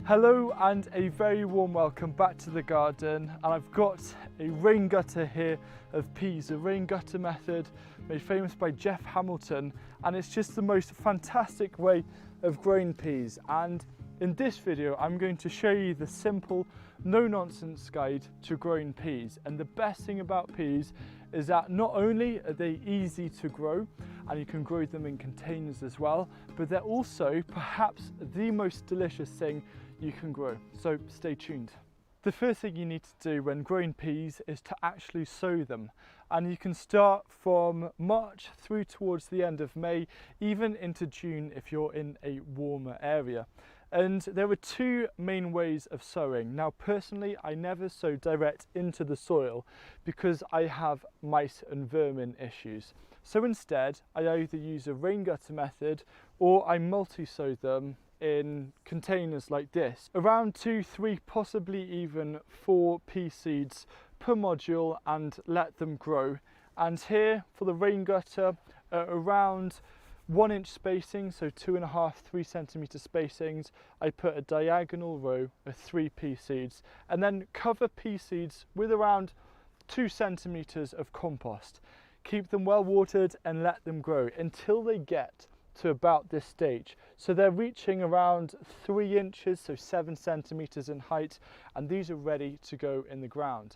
Hello and a very warm welcome back to the garden, and I've got a rain gutter here of peas, a rain gutter method made famous by Jeff Hamilton, and it's just the most fantastic way of growing peas. And in this video I'm going to show you the simple no-nonsense guide to growing peas. And the best thing about peas is that not only are they easy to grow and you can grow them in containers as well, but they're also perhaps the most delicious thing you can grow. So stay tuned. The first thing you need to do when growing peas is to actually sow them, and you can start from March through towards the end of May, even into June if you're in a warmer area. And there are two main ways of sowing. Now personally I never sow direct into the soil because I have mice and vermin issues. So instead I either use a rain gutter method or I multi-sow them in containers like this. Around 2, 3, possibly even 4 pea seeds per module, and let them grow. And here for the rain gutter, around 1 inch spacing, so 2.5, 3 centimetre spacings, I put a diagonal row of 3 pea seeds, and then cover pea seeds with around 2 centimetres of compost. Keep them well watered and let them grow until they get to about this stage. So they're reaching around 3 inches, so 7 centimetres in height, and these are ready to go in the ground.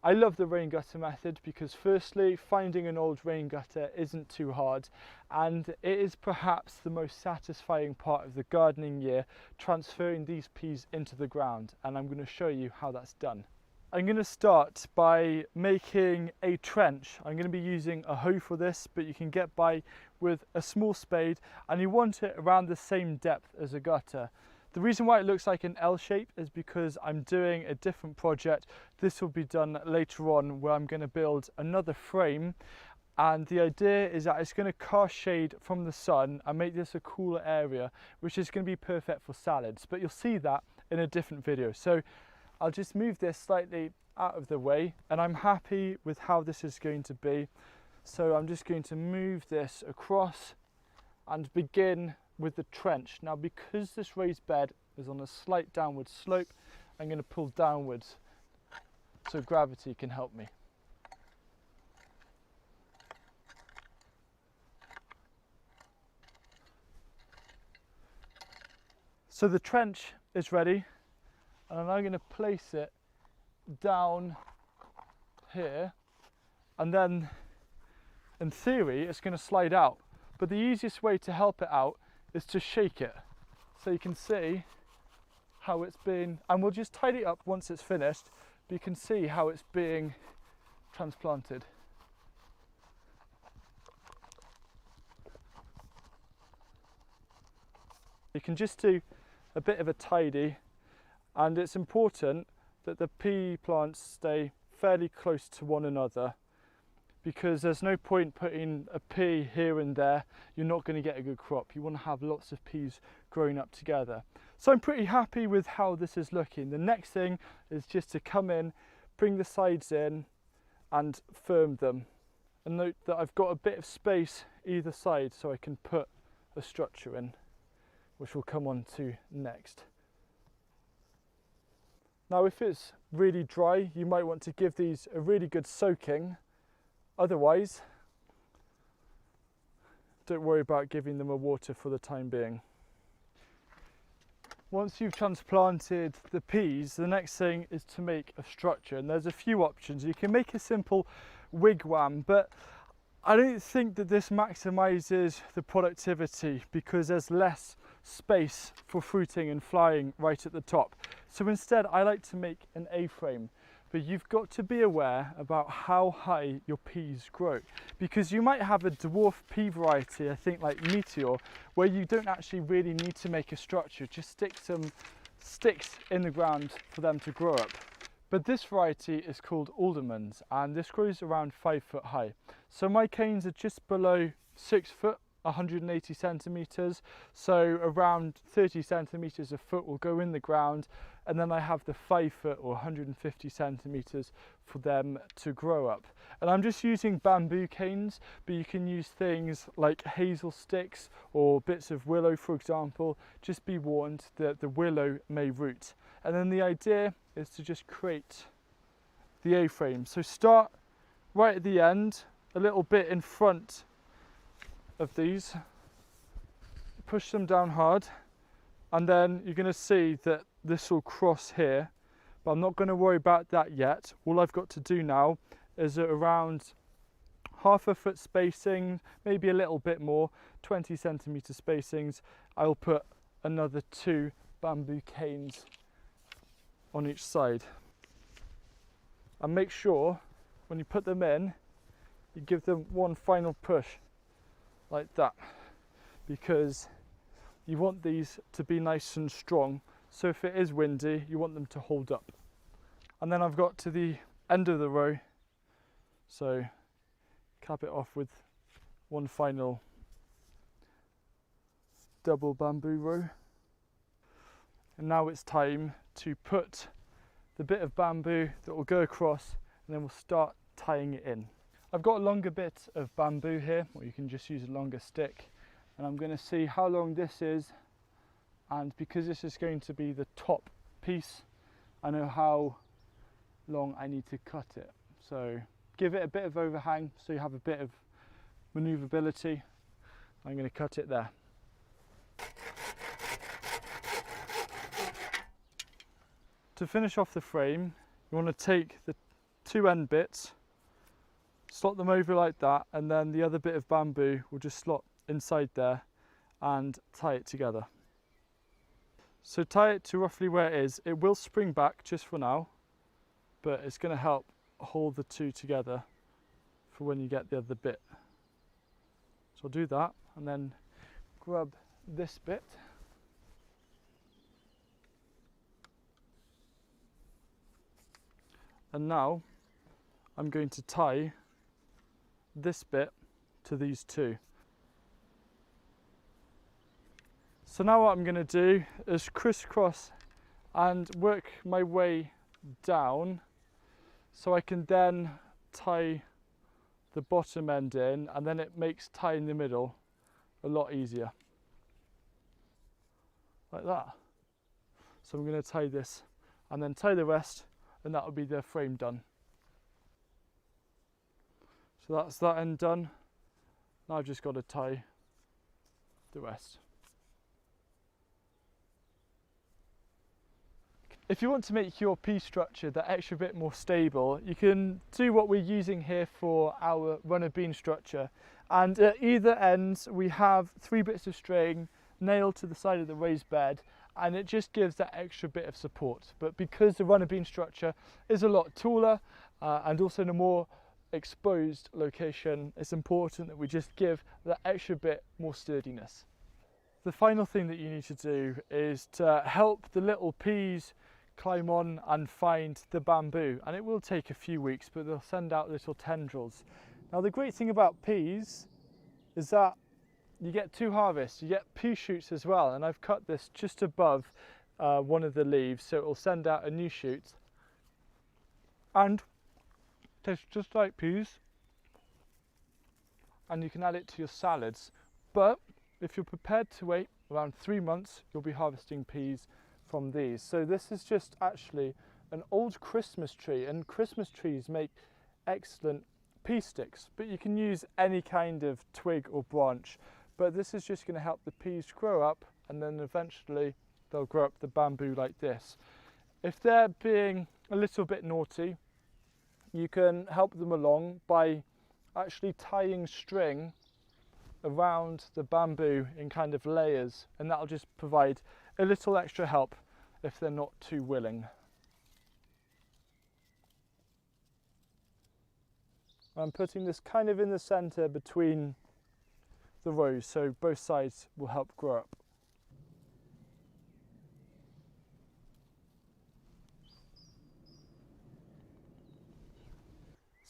I love the rain gutter method because firstly, finding an old rain gutter isn't too hard, and it is perhaps the most satisfying part of the gardening year, transferring these peas into the ground, and I'm going to show you how that's done. I'm going to start by making a trench. I'm going to be using a hoe for this, but you can get by with a small spade, and you want it around the same depth as a gutter. The reason why it looks like an L shape is because I'm doing a different project. This will be done later on, where I'm going to build another frame, and the idea is that it's going to cast shade from the sun and make this a cooler area, which is going to be perfect for salads, but you'll see that in a different video. So I'll just move this slightly out of the way, and I'm happy with how this is going to be. So I'm just going to move this across and begin with the trench. Now because this raised bed is on a slight downward slope, I'm going to pull downwards so gravity can help me. So the trench is ready, and I'm now going to place it down here, and then in theory it's going to slide out, but the easiest way to help it out is to shake it, so you can see how it's been, and we'll just tidy it up once it's finished, but you can see how it's being transplanted. You can just do a bit of a tidy, and it's important that the pea plants stay fairly close to one another, because there's no point putting a pea here and there. You're not going to get a good crop. You want to have lots of peas growing up together. So I'm pretty happy with how this is looking. The next thing is just to come in, bring the sides in and firm them. And note that I've got a bit of space either side so I can put a structure in, which we'll come on to next. Now if it's really dry, you might want to give these a really good soaking. Otherwise, don't worry about giving them a water for the time being. Once you've transplanted the peas, the next thing is to make a structure, and there's a few options. You can make a simple wigwam, but I don't think that this maximizes the productivity because there's less space for fruiting and flying right at the top. So instead I like to make an A-frame. But you've got to be aware about how high your peas grow, because you might have a dwarf pea variety, I think like Meteor, where you don't actually really need to make a structure, just stick some sticks in the ground for them to grow up. But this variety is called Alderman's, and this grows around 5 foot high. So my canes are just below 6 foot 180 centimetres, so around 30 centimetres a foot will go in the ground, and then I have the 5 foot or 150 centimetres for them to grow up. And I'm just using bamboo canes, but you can use things like hazel sticks or bits of willow, for example. Just be warned that the willow may root. And then the idea is to just create the A-frame. So start right at the end, a little bit in front of these, push them down hard, and then you're going to see that this will cross here, but I'm not going to worry about that yet. All I've got to do now is at around half a foot spacing, maybe a little bit more, 20 centimetre spacings, I'll put another 2 bamboo canes on each side. And make sure when you put them in, you give them one final push like that, because you want these to be nice and strong, so if it is windy you want them to hold up. And then I've got to the end of the row, so cap it off with one final double bamboo row. And now it's time to put the bit of bamboo that will go across, and then we'll start tying it in. I've got a longer bit of bamboo here, or you can just use a longer stick, and I'm going to see how long this is, and because this is going to be the top piece, I know how long I need to cut it. So give it a bit of overhang so you have a bit of manoeuvrability. I'm going to cut it there. To finish off the frame, you want to take the 2 end bits, slot them over like that, and then the other bit of bamboo will just slot inside there and tie it together. So tie it to roughly where it is. It will spring back just for now, but it's going to help hold the 2 together for when you get the other bit. So I'll do that and then grab this bit. And now I'm going to tie this bit to these 2. So now what I'm going to do is crisscross and work my way down, so I can then tie the bottom end in, and then it makes tying the middle a lot easier. Like that. So I'm going to tie this and then tie the rest, and that will be the frame done. So that's that end done. Now I've just got to tie the rest. If you want to make your piece structure that extra bit more stable, you can do what we're using here for our runner beam structure. And at either ends we have 3 bits of string nailed to the side of the raised bed, and it just gives that extra bit of support. But because the runner beam structure is a lot taller and also in a more exposed location, it's important that we just give that extra bit more sturdiness. The final thing that you need to do is to help the little peas climb on and find the bamboo, and it will take a few weeks, but they'll send out little tendrils. Now the great thing about peas is that you get 2 harvests. You get pea shoots as well, and I've cut this just above one of the leaves, so it will send out a new shoot, and it tastes just like peas, and you can add it to your salads. But if you're prepared to wait around 3 months, you'll be harvesting peas from these. So this is just actually an old Christmas tree, and Christmas trees make excellent pea sticks, but you can use any kind of twig or branch. But this is just going to help the peas grow up, and then eventually they'll grow up the bamboo like this. If they're being a little bit naughty, you can help them along by actually tying string around the bamboo in kind of layers, and that'll just provide a little extra help if they're not too willing. I'm putting this kind of in the center between the rows, so both sides will help grow up.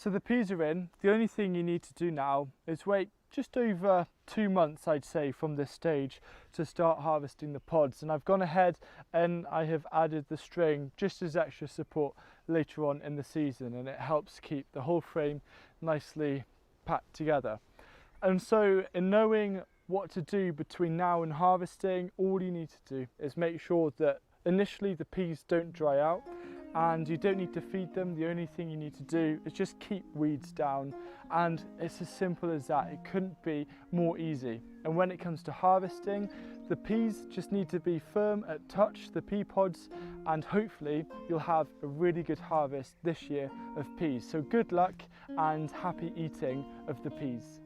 So the peas are in. The only thing you need to do now is wait just over 2 months, I'd say, from this stage to start harvesting the pods. And I've gone ahead and I have added the string just as extra support later on in the season, and it helps keep the whole frame nicely packed together. And so in knowing what to do between now and harvesting, all you need to do is make sure that initially the peas don't dry out, and you don't need to feed them. The only thing you need to do is just keep weeds down, and it's as simple as that. It couldn't be more easy. And when it comes to harvesting, the peas just need to be firm at touch, the pea pods, and hopefully you'll have a really good harvest this year of peas. So good luck and happy eating of the peas.